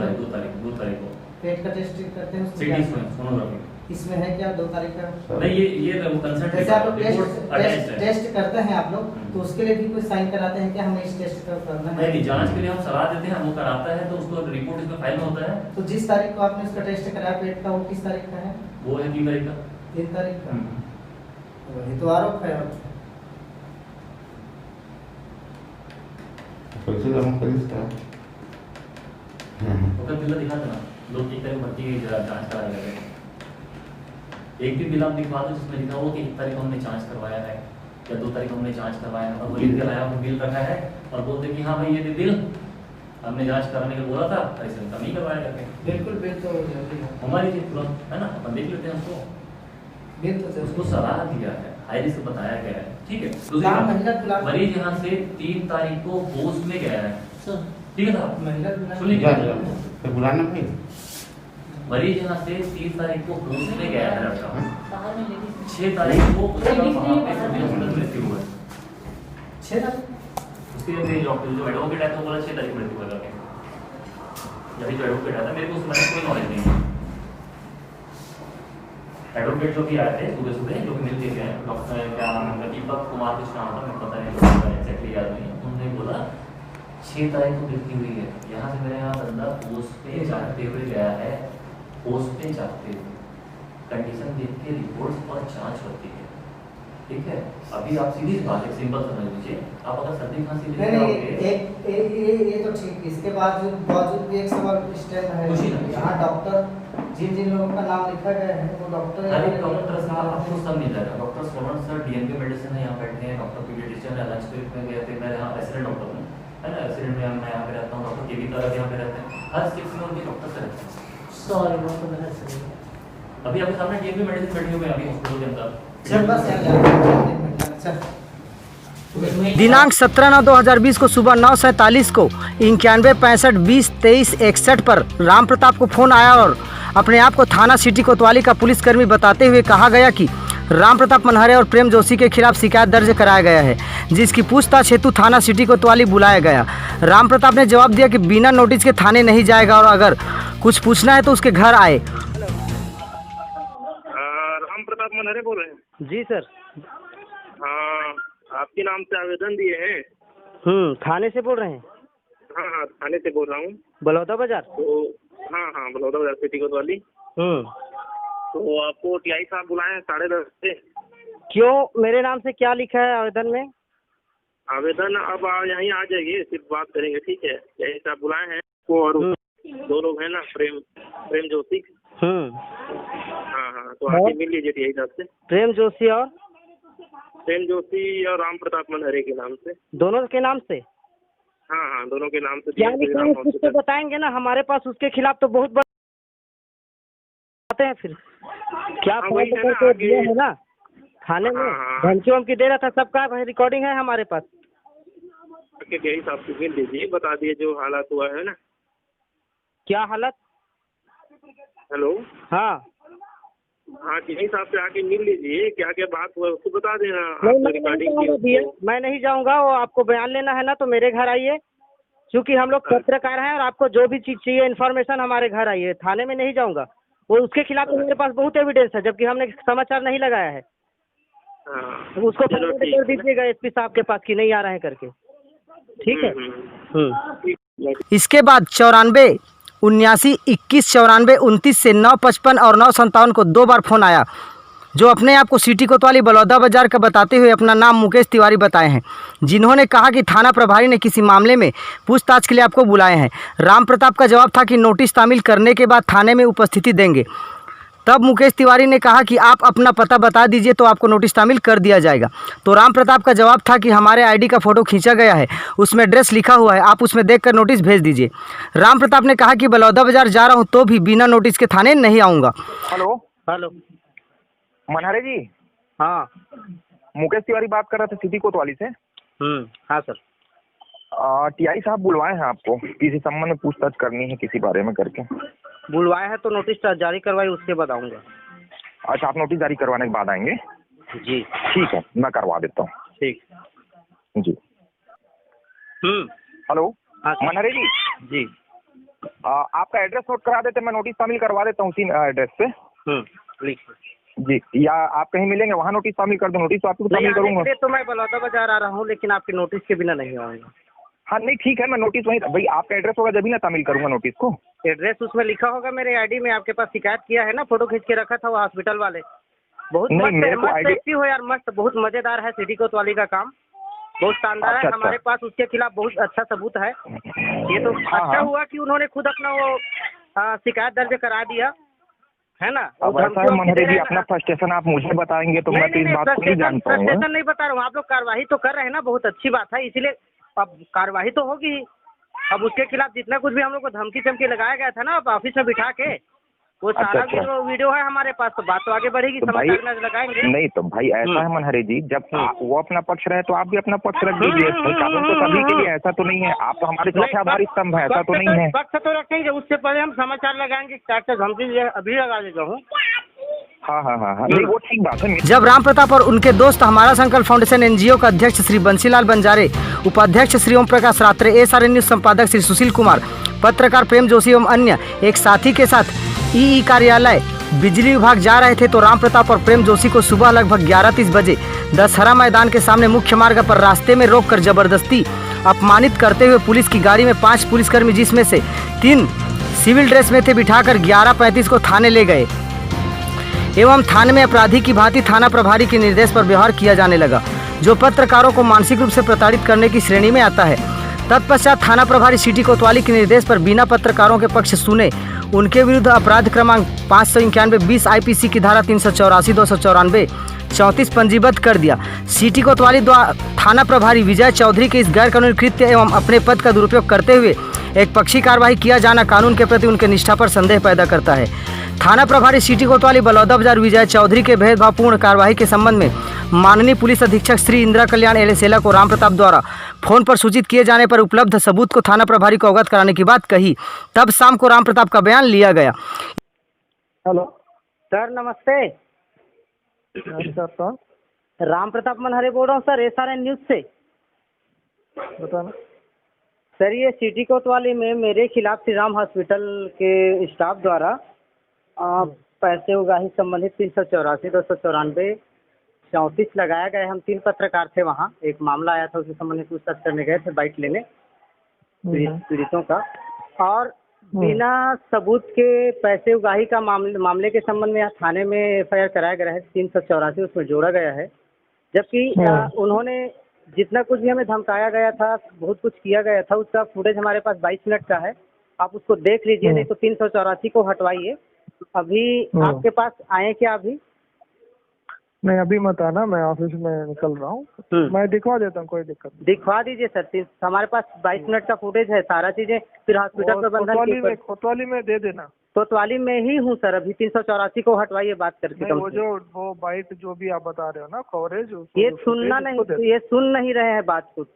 2 तारीख को
पेट का टेस्ट करते हैं उसमें
सिटी
क्या?
सोनोग्राफी
इसमें है क्या 2 तारीख का?
नहीं, ये कंसल्ट
जैसे आप लोग
रिपोर्ट अटैच्ड है।
टेस्ट करते हैं आप लोग, तो उसके लिए भी कोई साइन कराते हैं क्या हमें इस टेस्ट का करना है?
नहीं, जांच के लिए हम सलाह देते हैं, वो कराता है तो उसको रिपोर्ट इसमें फाइल में होता है।
तो जिस तारीख को आपने उसका टेस्ट कराया पेट का, वो किस तारीख का है?
वो है 3 तारीख का।
3 तारीख का। वही तो आरोप है।
पैसे जमा करिए इसका।
तो बिल दिखा देना, लोग एक तारीख भर्ती की जांच करा रहे हैं। एक भी बिल आप दिखवा दो जिसमें लिखा हो कि 1 तारीख हमने जांच करवाया है या 2 तारीख हमने जांच करवाया है, और वो लिख के लाया हो बिल रखा है और बोलते कि हाँ भाई ये बिल हमने जांच कराने के बोला था, ऐसे हम नहीं करवाया करके।
बिल्कुल बिल तो जरूरी है।
हमारी चीज तुरंत है ना, अपन देख लेते हैं उसको।
बिल तो
उसको
जरूरी
सलाह दिया है, हाई रिस्क बताया गया है, ठीक है। दूसरी
नाम
बात,
महिला बुला
मरीज यहाँ से 3 तारीख को होश में गया है, ठीक है साहब,
महिला बुला
सुन लीजिए।
तो बुलाना भाई।
मरीज यहाँ से 3 तारीख को होश में गया है लड़का, 6 तारीख को उसका वहाँ पे हॉस्पिटल मृत्यु हुआ है।
6 तारीख
उसके लिए डॉक्टर जो एडवोकेट है तो बोला 6 तारीख मृत्यु हुआ करके। जब जो एडवोकेट आया था, मेरे को उसके बारे में कोई नॉलेज नहीं है। एडवोकेट जो भी आए थे सुबह सुबह, जो कि मिल के गए, डॉक्टर क्या नाम है, दीपक कुमार कुछ नाम था, मैं पता नहीं एक्जैक्टली याद नहीं है। उन्होंने बोला 6 तारीख को मृत्यु हुई है। यहाँ से मेरे यहाँ बंदा पोस्ट पे जाते हुए गया है, पोस्ट पे जाते हुए कंडीशन देख के रिपोर्ट्स और जांच होती है, ठीक है। अभी आप सीधी सी बात है, सिंपल समझ लीजिए, आप अगर सर्दी खांसी लेके
नहीं
आओगे,
ये तो ठीक। इसके बावजूद भी एक सवाल स्टैंड है।
पूछिए ना।
यहाँ डॉक्टर जिन लोगों का नाम लिखा गया है वो डॉक्टर
अरे डॉक्टर साहब आपको सब मिल जाएगा। Doctor Soman sir DNB medicine है, यहाँ बैठे हैं। डॉक्टर पीडियाट्रिशियन है, लंच ब्रेक में गए थे। मैं यहाँ रेसिडेंट डॉक्टर हूँ, है ना, रेसिडेंट में मैं यहाँ पे रहता हूँ। डॉक्टर केवी तरह यहाँ पे रहते हैं, हर शिफ्ट में उनके डॉक्टर से रहते हैं। अभी आपके सामने डीएनबी मेडिसिन बैठे हुए हैं अभी हॉस्पिटल के अंदर।
चल बस यार चल। दिनांक 17/9/2020 को सुबह 9:47 को 91 65 20 23 61 पर राम प्रताप को फोन आया और अपने आप को थाना सिटी कोतवाली का पुलिसकर्मी बताते हुए कहा गया कि राम प्रताप मनहरे और प्रेम जोशी के खिलाफ शिकायत दर्ज कराया गया है, जिसकी पूछताछ हेतु थाना सिटी कोतवाली बुलाया गया। राम प्रताप ने जवाब दिया कि बिना नोटिस के थाने नहीं जाएगा और अगर कुछ पूछना है तो उसके घर आए।
राम प्रताप मनहरे बोल रहे हैं?
जी सर।
हाँ, आपके नाम से आवेदन दिए हैं।
थाने से बोल रहे हैं?
हाँ हाँ, थाने से बोल रहा हूँ।
बलौदा बाजार?
तो हाँ, बलौदा बाजार सिटी कोतवाली। तो आपको टीआई साहब बुलाए हैं 10:30 से।
क्यों, मेरे नाम से क्या लिखा है आवेदन में?
आवेदन अब यहीं आ जाइए, सिर्फ बात करेंगे, ठीक है। टीआई साहब बुलाए हैं को, और 2 लोग हैं ना, प्रेम जोशी। हाँ, तो आके मिल लीजिए टीआई साहब से।
प्रेम जोशी
और राम प्रताप मनहरे के नाम से।
दोनों के नाम से?
हाँ, दोनों के नाम से।
क्या लिखा है कुछ तो बताएंगे ना, हमारे पास उसके खिलाफ तो बहुत बातें हैं। फिर क्या करके दिए है ना थाने में, धमकी वमकी दे रहा था, सबका रिकॉर्डिंग है हमारे पास।
टीआई साहब से मिल लीजिए, बता दिए जो हालात हुआ है ना।
क्या हालत?
हेलो।
हाँ,
टीआई साहब से आके मिल लीजिए, क्या क्या बात हुआ उसको बता देना।
मैं नहीं जाऊंगा, वो आपको बयान लेना है ना तो मेरे घर आइए, क्योंकि हम लोग पत्रकार हैं और आपको जो भी चीज चाहिए इन्फॉर्मेशन हमारे घर आइए। थाने में नहीं जाऊंगा, वो उसके खिलाफ तो मेरे पास बहुत एविडेंस है, जबकि हमने समाचार नहीं लगाया है। तो उसको फॉरवर्ड कर दीजिएगा एसपी साहब के पास कि नहीं आ रहे हैं करके, ठीक है। इसके बाद 94 79 21 94 29 से 9:55 और 9:57 को 2 बार फोन आया, जो अपने आप को सिटी कोतवाली बलौदा बाजार का बताते हुए अपना नाम मुकेश तिवारी बताए हैं, जिन्होंने कहा कि थाना प्रभारी ने किसी मामले में पूछताछ के लिए आपको बुलाए हैं। राम प्रताप का जवाब था कि नोटिस तामील करने के बाद थाने में उपस्थिति देंगे। तब मुकेश तिवारी ने कहा कि आप अपना पता बता दीजिए तो आपको नोटिस तामील कर दिया जाएगा। तो राम प्रताप का जवाब था कि हमारे आईडी का फ़ोटो खींचा गया है, उसमें एड्रेस लिखा हुआ है, आप उसमें देखकर नोटिस भेज दीजिए। राम प्रताप ने कहा कि बलौदा बाजार जा रहा हूं तो भी बिना नोटिस के थाने नहीं आऊँगा।
हेलो मनहरे जी।
हाँ,
मुकेश तिवारी बात कर रहा था सिटी कोतवाली से।
हाँ सर।
टीआई साहब बुलवाए हैं आपको, किसी संबंध में पूछताछ करनी है किसी बारे में करके।
बुलवाया है तो नोटिस जारी करवाई, उसके बाद आऊँगा।
अच्छा, आप नोटिस जारी करवाने के बाद आएंगे?
जी
ठीक है, मैं करवा देता हूँ।
ठीक
जी। हेलो
हाँ
मनहरे जी।
जी।
आपका एड्रेस नोट करा देते, मैं नोटिस शामिल करवा देता हूँ उसी एड्रेस पे। जी, या आप कहीं मिलेंगे वहाँ नोटिस शामिल कर दो। नोटिस तो आपको शामिल करूंगा।
तो मैं बलौदा बाजार आ रहा हूँ, लेकिन आपके नोटिस के बिना नहीं आऊँगा।
हाँ नहीं ठीक है, मैं नोटिस वहीं, भाई आपका एड्रेस होगा जब भी ना शामिल करूंगा नोटिस को।
एड्रेस उसमें लिखा होगा मेरे आईडी में, आपके पास शिकायत किया है ना, फोटो खींच के रखा था वो हॉस्पिटल वाले। बहुत
नहीं,
मस्त
मेरे को
मस्त
आईडी
एक्टिव हो यार, मस्त, बहुत मजेदार है सिटी कोतवाली का काम, बहुत शानदार है।
अच्छा।
हमारे पास उसके खिलाफ बहुत अच्छा सबूत है। ये तो
हाँ,
अच्छा
हाँ।
हुआ कि उन्होंने खुद अपना वो शिकायत दर्ज करा दिया है ना।
अब ऐसा है मनहरी जी, अपना फ्रस्ट्रेशन आप मुझे बताएंगे तो मैं तो इस बात को नहीं जान पाऊंगा।
फ्रस्ट्रेशन नहीं बता रहा हूँ, आप लोग कार्रवाई तो कर रहे हैं ना, बहुत अच्छी बात है, इसीलिए अब कार्रवाई तो होगी ही। अब उसके खिलाफ जितना कुछ भी हम लोग को धमकी चमकी लगाया गया था ना, अब ऑफिस में बिठा के, वो सारा
अच्छा।
वीडियो है हमारे पास, तो बात तो आगे बढ़ेगी,
तो
समाचार में लगाएंगे।
नहीं तो भाई ऐसा है मनहरी जी, जब वो अपना पक्ष रहे तो आप भी अपना पक्ष रख दीजिए। भाई कानून तो सभी के लिए, ऐसा तो नहीं है आप तो हमारे चौथे आधार स्तंभ है, ऐसा तो नहीं है।
पक्ष तो रखेंगे, उससे पहले हम समाचार लगाएंगे। डॉक्टर धमकी अभी लगा देता हूँ।
हाँ, नहीं वो ठीक बात है।
जब राम प्रताप और उनके दोस्त हमारा संकल्प फाउंडेशन एनजीओ का अध्यक्ष श्री बंसीलाल बंजारे, उपाध्यक्ष श्री ओम प्रकाश रात्रे, एसआरएन न्यूज संपादक श्री सुशील कुमार, पत्रकार प्रेम जोशी एवं अन्य एक साथी के साथ ईई कार्यालय बिजली विभाग जा रहे थे, तो राम प्रताप और प्रेम जोशी को सुबह लगभग 11:30 बजे दशहरा मैदान के सामने मुख्य मार्ग पर रास्ते में रोककर जबरदस्ती अपमानित करते हुए पुलिस की गाड़ी में 5 पुलिसकर्मी, जिसमें से 3 सिविल ड्रेस में थे, बिठाकर 11:35 को थाने ले गए एवं थाने में अपराधी की भांति थाना प्रभारी के निर्देश पर व्यवहार किया जाने लगा, जो पत्रकारों को मानसिक रूप से प्रताड़ित करने की श्रेणी में आता है। तत्पश्चात थाना प्रभारी सिटी कोतवाली के निर्देश पर बिना पत्रकारों के पक्ष सुने उनके विरुद्ध अपराध क्रमांक 591-20 आईपीसी की धारा 384, 294, 34 पंजीबद्ध कर दिया। सिटी कोतवाली द्वारा थाना प्रभारी विजय चौधरी के इस गैर कानूनी कृत्य एवं अपने पद का दुरुपयोग करते हुए एक पक्षी कार्रवाई किया जाना कानून के प्रति उनके निष्ठा पर संदेह पैदा करता है। थाना प्रभारी सिटी कोतवाली बलौदा बाजार विजय चौधरी के भेदभावपूर्ण कार्रवाई के संबंध में माननीय पुलिस अधीक्षक श्री इंदिरा कल्याण एलेसेला को राम प्रताप द्वारा फोन पर सूचित किए जाने पर उपलब्ध सबूत को थाना प्रभारी को अवगत कराने की बात कही। तब शाम को राम प्रताप का बयान लिया गया।
हेलो
सर नमस्ते।
सर
राम प्रताप मनहरे बोल रहा हूँ सर, एसआरएन न्यूज से।
बताना
सर ये सिटी कोतवाली में मेरे खिलाफ श्री राम हॉस्पिटल के स्टाफ द्वारा पैसे उगाही संबंधित 384, 294, 34 लगाया गया है। हम 3 पत्रकार थे वहाँ, एक मामला आया था उसके संबंधित पूछताछ करने गए थे बाइट लेने पीड़ितों का, और बिना सबूत के पैसे उगाही का मामले के संबंध में यहाँ थाने में एफआईआर कराया गया है। 384 उसमें जोड़ा गया है, जबकि उन्होंने जितना कुछ भी हमें धमकाया गया था, बहुत कुछ किया गया था, उसका फुटेज हमारे पास 22 मिनट का है, आप उसको देख लीजिए, नहीं तो 384 को हटवाइए। अभी आपके पास आए क्या? अभी
नहीं, अभी मत आना, मैं ऑफिस में निकल रहा हूँ, मैं दिखवा देता हूँ, कोई दिक्कत नहीं।
दिखवा दीजिए सर, हमारे पास 22 मिनट का फुटेज है, सारा चीजें फिर हॉस्पिटल प्रबंधन
कोतवाली में दे देना।
कोतवाली में ही हूँ सर, अभी 384 को हटवाइए बात करके।
वो बाइट जो भी आप बता रहे हो ना, कवरेज,
ये सुनना नहीं, ये सुन नहीं रहे हैं बात कुछ,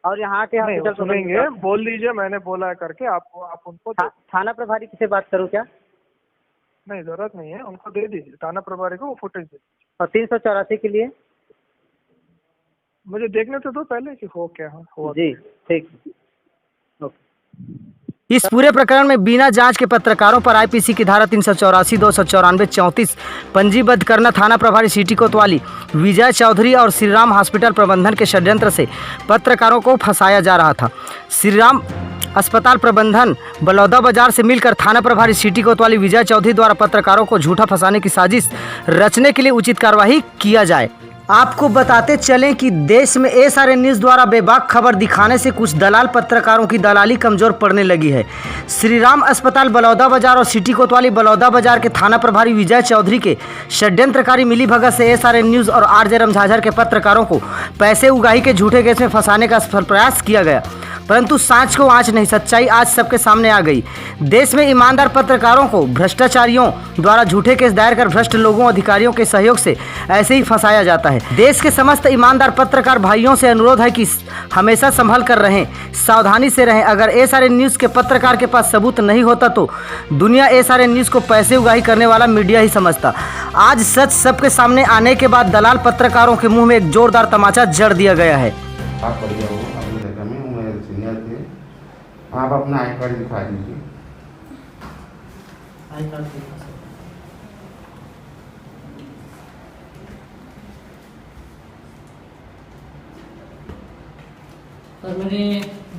और यहाँ के हॉस्पिटल
सुनेंगे, बोल लीजिए मैंने बोला है करके, आप उनको
थाना प्रभारी से बात करूँ क्या?
नहीं, जरूरत नहीं है, उनको दे दीजिए, थाना प्रभारी को वो फुटेज दे।
और 384 के लिए
मुझे देखने तो पहले कि हो क्या हुआ।
जी ठीक। इस पूरे प्रकरण में बिना जांच के पत्रकारों पर आईपीसी की धारा 384, 294, 34 पंजीबद्ध करना थाना प्रभारी सिटी कोतवाली विजय चौधरी और श्रीराम हॉस्पिटल प्रबंधन के षड्यंत्र से पत्रकारों को फंसाया जा रहा था। श्रीराम अस्पताल प्रबंधन बलौदा बाजार से मिलकर थाना प्रभारी सिटी कोतवाली विजय चौधरी द्वारा पत्रकारों को झूठा फंसाने की साजिश रचने के लिए उचित कार्रवाई किया जाए। आपको बताते चलें कि देश में एसआरएन न्यूज़ द्वारा बेबाक खबर दिखाने से कुछ दलाल पत्रकारों की दलाली कमजोर पड़ने लगी है। श्रीराम अस्पताल बलौदा बाजार और सिटी कोतवाली बलौदा बाजार के थाना प्रभारी विजय चौधरी के षड्यंत्रकारी मिलीभगत से एसआरएन न्यूज़ और आरजे रमझाझर के पत्रकारों को पैसे उगाही के झूठे केस में फंसाने का सफल प्रयास किया गया, परंतु सांच को आंच नहीं, सच्चाई आज सबके सामने आ गई। देश में ईमानदार पत्रकारों को भ्रष्टाचारियों द्वारा झूठे केस दायर कर भ्रष्ट लोगों अधिकारियों के सहयोग से ऐसे ही फंसाया जाता है। देश के समस्त ईमानदार पत्रकार भाइयों से अनुरोध है कि हमेशा संभल कर रहें, सावधानी से रहें। अगर एसआरएन न्यूज़ के पत्रकार के पास सबूत नहीं होता तो दुनिया एसआरएन न्यूज़ को पैसे उगाही करने वाला मीडिया ही समझता। आज सच सबके सामने आने के बाद दलाल पत्रकारों के मुंह में एक जोरदार तमाचा जड़ दिया गया है।
आप बढ़िया हो, अपनी जगह में मैं सीनियर थे, आप अपना आई कार्ड दिखा दीजिए।
सर मेरे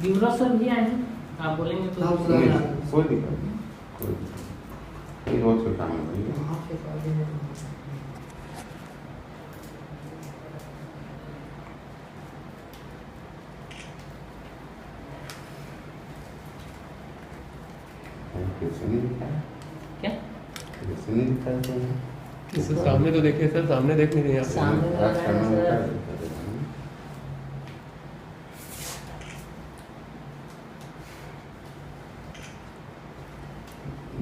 ब्यूरो सर भी आए हैं, आप बोलेंगे तो
कोई दिक्कत नहीं, कोई दिक्कत नहीं। रोज का काम है भैया। कैसे नहीं लिखा है?
क्या?
कैसे नहीं लिखा है तो
इसे सामने तो देखिए सर, सामने देख नहीं रहे आप।
सामने तो
आज करना
है,
होता
सर।
है।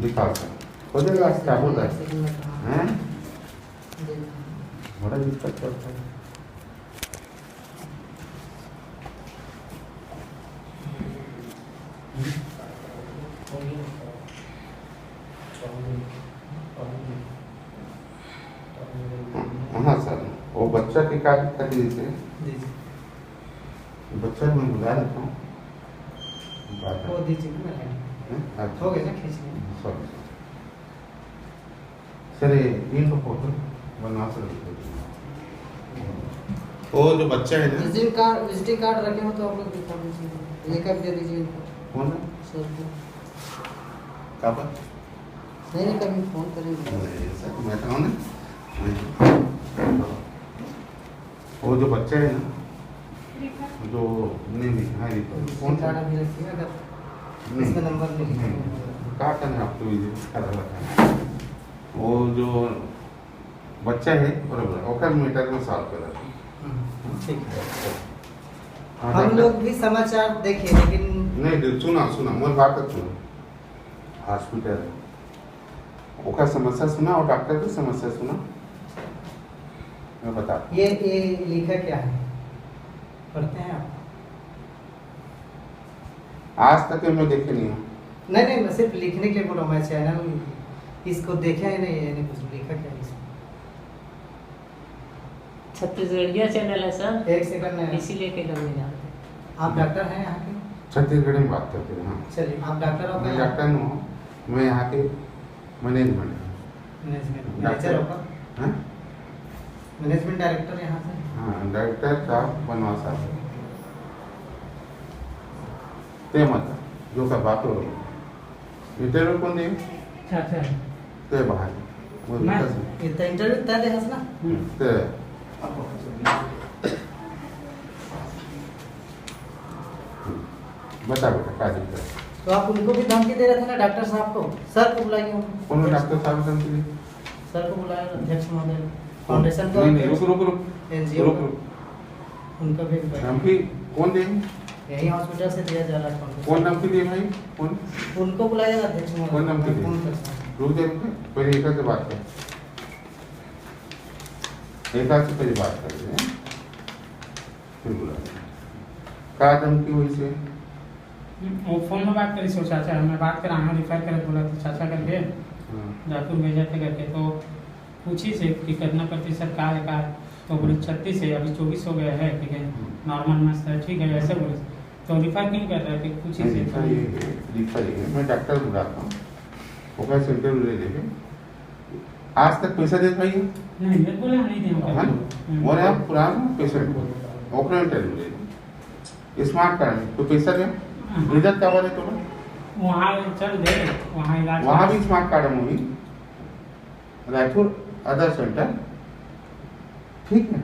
दिखाओ सर, हो जाएगा। क्या बोल रहा है? हैं? बड़ा दिक्कत करता है। हाँ सर, वो बच्चा की क्या दिक्कत है इसे? बच्चा मैं बुला लेता हूँ।
वो दीजिए ना,
अच्छा।
हो गया ना खींचने।
सॉरी सर, ये इनको फोटो बनवा सर। वो जो बच्चा है ना,
विजिटिंग कार्ड रखे हो तो आप लोग दिखा दीजिए, लेकर दे दीजिए इनको।
कौन है?
सर को
कहाँ पर?
नहीं कभी फोन करेंगे।
नहीं, सर मैं कहूँ ना, वो जो बच्चा है ना, जो नहीं हाँ ये कौन सा?
कार्ड अभी रखिए, अगर
नहीं,
इसका नंबर नहीं लिखा
नहीं, कहाँ करना है आपको? ये वो जो बच्चा है बराबर, ओकर मीटर में सॉल्व कर रहा है।
ठीक है।
हाँ,
हम
डॉक्टर।
लोग भी समाचार देखे लेकिन
नहीं सुना मोर बात सुनो। हॉस्पिटल है, ओका समस्या सुना और डॉक्टर की समस्या सुना। मैं बता,
ये लिखा क्या है, पढ़ते हैं आप?
आज तक मैं देखे नहीं हूँ।
नहीं मैं सिर्फ लिखने के लिए बोला, मैं चैनल इसको देखा ही नहीं है, कुछ लिखा क्या है इसमें?
छत्तीसगढ़िया चैनल है सर,
एक सेकंड में,
इसीलिए के लोग नहीं जानते।
आप डॉक्टर हैं यहाँ के?
छत्तीसगढ़ी में बात करते हैं। हाँ,
चलिए, आप डॉक्टर हो
मैं
क्या?
डॉक्टर नहीं हूँ, मैं यहाँ के मैनेजमेंट
मैनेजमेंट मैनेजर हो क्या?
हाँ
मैनेजमेंट डायरेक्टर यहाँ से?
हाँ, डायरेक्टर साहब बनवा साहब ते मत जो का बात हो इंटरव्यू कौन दे
अच्छा
ते बाहर वो
मैं-
विकास है।
ये तो इंटरव्यू तय दे हंसना।
ते बता बेटा क्या दिक्कत है?
तो आप उनको भी धमकी दे रहे थे ना डॉक्टर साहब को? सर को बुलाइए उनको।
कौन है डॉक्टर साहब धमकी?
सर को बुलाया, अध्यक्ष महोदय फाउंडेशन का,
नहीं रुक
एनजीओ
रुक
का,
रुक
उनका भी बुलाइए।
धमकी कौन दे?
यही हॉस्पिटल से दिया जा रहा है फाउंडेशन।
कौन धमकी दे भाई? कौन
उनको बुलाया अध्यक्ष महोदय।
कौन धमकी दे?
फोन कर सकते हैं।
रुक जा पहले एक से बात कर, एक से पहले बात कर रहे हैं फिर बुला क्या धमकी हुई से?
वो फोन में बात करी सो चाचा, मैं बात कर आना रिफर कर बोला तो चाचा करके
हाँ,
जापुर भेजा थे करके, तो पूछी से कि कितना प्रतिशत का है का, तो बोले 36 है, अभी 24 हो गया है, ठीक है नॉर्मल मस्त है, ठीक है ऐसे बोले। तो रिफर क्यों कर रहा है कि पूछी
नहीं,
से
लिखा ही है। मैं डॉक्टर बुलाता हूँ, वो क्या सेंटर ले लेंगे। आज तक पैसा दे पाइए?
नहीं मैं बोले हम नहीं
हाँ?
देंगे।
बोले आप पुराना पेशेंट को ओपन इंटरव्यू ले स्मार्ट कार्ड तो पैसा दे रिजल्ट क्या बोले तो
वहाँ चल दे, वहाँ इलाज
वहाँ भी स्मार्ट कार्ड है मूवी रायपुर अदर सेंटर, ठीक है।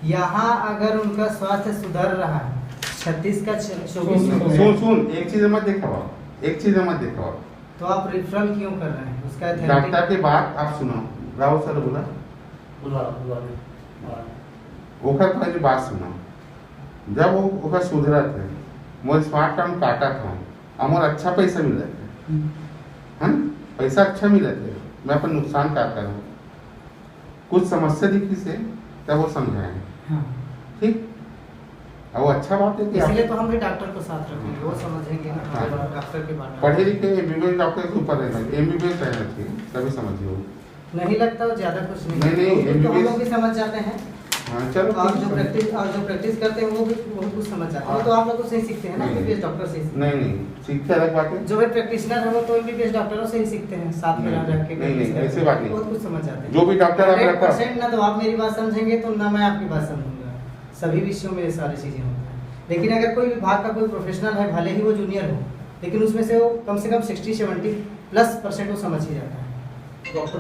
यहाँ अगर उनका स्वास्थ्य सुधर रहा है 36 का 24 हो गया,
सुन एक चीज मत दिखाओ, एक चीज मत दिखाओ।
तो आप रेफरल क्यों कर रहे हैं? उसका
डॉक्टर की बात आप सुनो, राहुल सर बोला ओखर पहले बात सुनो, जब वो ओखर सुधरा थे मोर स्मार्ट कार्ड काटा था और मोर अच्छा पैसा मिला थे, है पैसा अच्छा मिला थे, मैं अपन नुकसान करता हूँ। कुछ समस्या दिखी से तब वो समझाए,
हाँ।
ठीक। और वो अच्छा बात है कि
इसलिए
आप
तो हम भी डॉक्टर को साथ रखेंगे, वो समझेंगे ना
हाँ।
डॉक्टर के बारे में।
पढ़े लिखे एमबीबीएस डॉक्टर के ऊपर रहना चाहिए, एमबीबीएस रहना चाहिए तभी समझिए।
नहीं लगता वो ज्यादा कुछ नहीं
नहीं,
तो हम
MBBS
लोग भी समझ जाते हैं,
हाँ चलो
और जो प्रैक्टिस करते हैं वो भी कुछ समझ जाते हैं। वो तो आप लोग तो सही सीखते हैं ना, एमबीबीएस डॉक्टर से ही सीखते हैं।
नहीं सीखते अलग बात है।
जो भी प्रैक्टिशनर है वो तो एमबीबीएस डॉक्टरों से ही सीखते हैं, साथ में रह के।
नहीं ऐसी बात नहीं,
बहुत कुछ समझ जाते हैं।
जो भी डॉक्टर आप रखा
100% ना तो आप मेरी बात समझेंगे तो ना मैं आपकी बात समझूंगा। सभी विषयों में ये सारी चीजें होती हैं। लेकिन अगर कोई विभाग का कोई प्रोफेशनल है, भले ही वो जूनियर हो, लेकिन उसमें से वो कम से कम 60-70+ % वो समझ ही जाता है।
डॉक्टर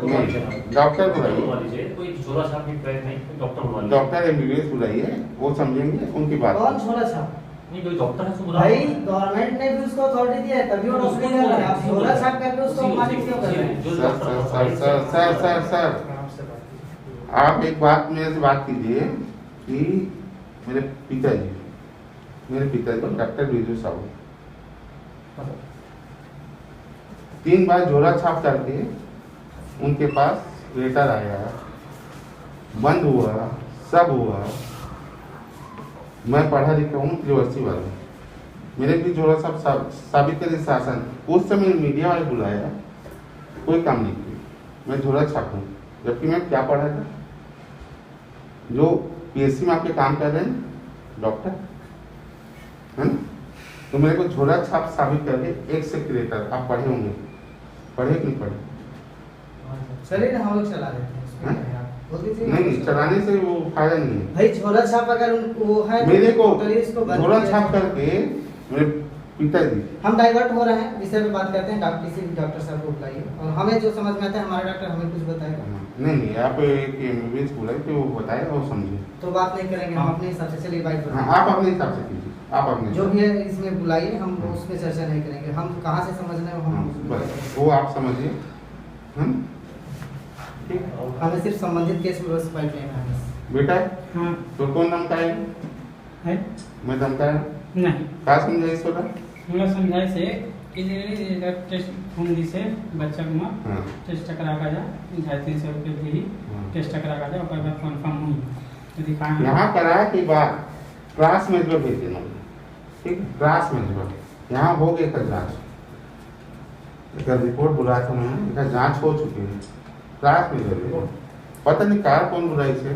बुलाइए,
कोई झोला छाप की ट्राई नहीं, डॉक्टर बुलाइए।
डॉक्टर एमबीबीएस बुलाइए, वो समझेंगे उनकी बात।
कौन झोला छाप?
नहीं कोई डॉक्टर है उसको
भाई गवर्नमेंट ने भी उसको अथॉरिटी दिया है, तभी वो डॉक्टर कर रहा है। आप झोला छाप करके उसको अपमानित क्यों कर रहे हैं?
सर आप एक बात मेरे से बात कीजिए कि मेरे पिताजी डॉक्टर बीजू साहू 3 बार झोला छाप करके उनके पास लेटर आया, बंद हुआ, सब हुआ। मैं पढ़ा लिखा हूँ, यूनिवर्सिटी वाला, मेरे भी झोला छाप साबित करे शासन। उस समय मीडिया वाले बुलाया, कोई काम नहीं किया। मैं झोला छाप हूँ, जबकि मैं क्या पढ़ा था? जो पीएससी में आपके काम कर रहे हैं डॉक्टर है ना, तो मेरे को झोला छाप साबित करके एक सेक्रेटर आप पढ़े होंगे, पढ़े कि नहीं पढ़े?
चलिए ना, हम लोग चला देते हैं।
नहीं चलाने से वो फायदा नहीं है
भाई। झोला छाप अगर वो है
मेरे को
इसको
झोला छाप करके मेरे पिताजी।
हम डाइवर्ट हो रहे हैं, विषय पे बात करते हैं। डॉक्टर साहब को बुलाइए और हमें जो समझ में आता है, हमारा डॉक्टर हमें कुछ बताएगा।
नहीं आप एक एमबीबीएस बुलाए थे, वो बताए और समझे
तो बात नहीं करेंगे हम अपने हिसाब से। चलिए बाइक
आप अपने हिसाब से कीजिए, आप अपने
जो भी है इसमें बुलाइए, हम उसमें चर्चा नहीं करेंगे। हम कहाँ से समझ रहे हो हम
वो आप समझिए।
हमें सिर्फ संबंधित केस में बस फाइल लेना है
बेटा।
हाँ
तो कौन धमकाए?
है
मैं धमकाया
नहीं,
क्या समझाई सोला?
हमरा समझाए से कि टेस्ट फोन दी से बच्चा को
हाँ
टेस्ट करा का जा 250-300 रुपये दी, टेस्ट करा का जा, ओकर बाद कंफर्म हुई तो दिखाएं।
यहाँ कराया के बाद क्लास में जो भेज देना, ठीक, क्लास में जो यहाँ हो गया का जाँच, एक रिपोर्ट बुलाया था मैं, एक जाँच हो चुकी है, क्लास में जो पता नहीं कार कौन बुलाई से,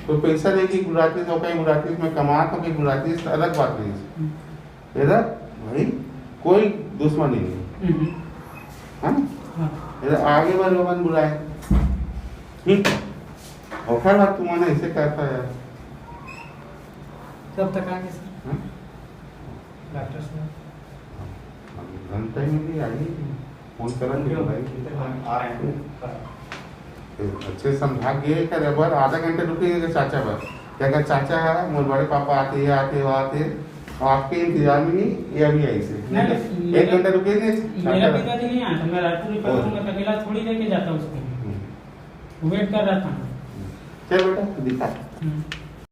कोई पैसा लेके बुलाती है तो कहीं बुलाती है, मैं कमा तो कहीं बुलाती है, अलग बात नहीं है। इधर भाई कोई दुश्मनी नहीं है, इधर आगे वाले मन बुलाए, ठीक, और खैर बात तुम्हारा ऐसे कहता है।
कब तक आएंगे सर डॉक्टर साहब?
घंटे में भी आई, फोन करा
आ रहे हैं।
अच्छे समझा के करे बर आधा घंटे रुकेगा चाचा बर, क्या अगर चाचा है मोर बड़े पापा आते हैं और आपके इंतजार में नहीं, ये अभी ऐसे 1 घंटा रुकेंगे।
मेरा पिताजी नहीं आता, मैं रायपुर रिफर करूंगा, अकेला थोड़ी लेके जाता उसको, वेट कर रहा था।
चल बेटा दिखा।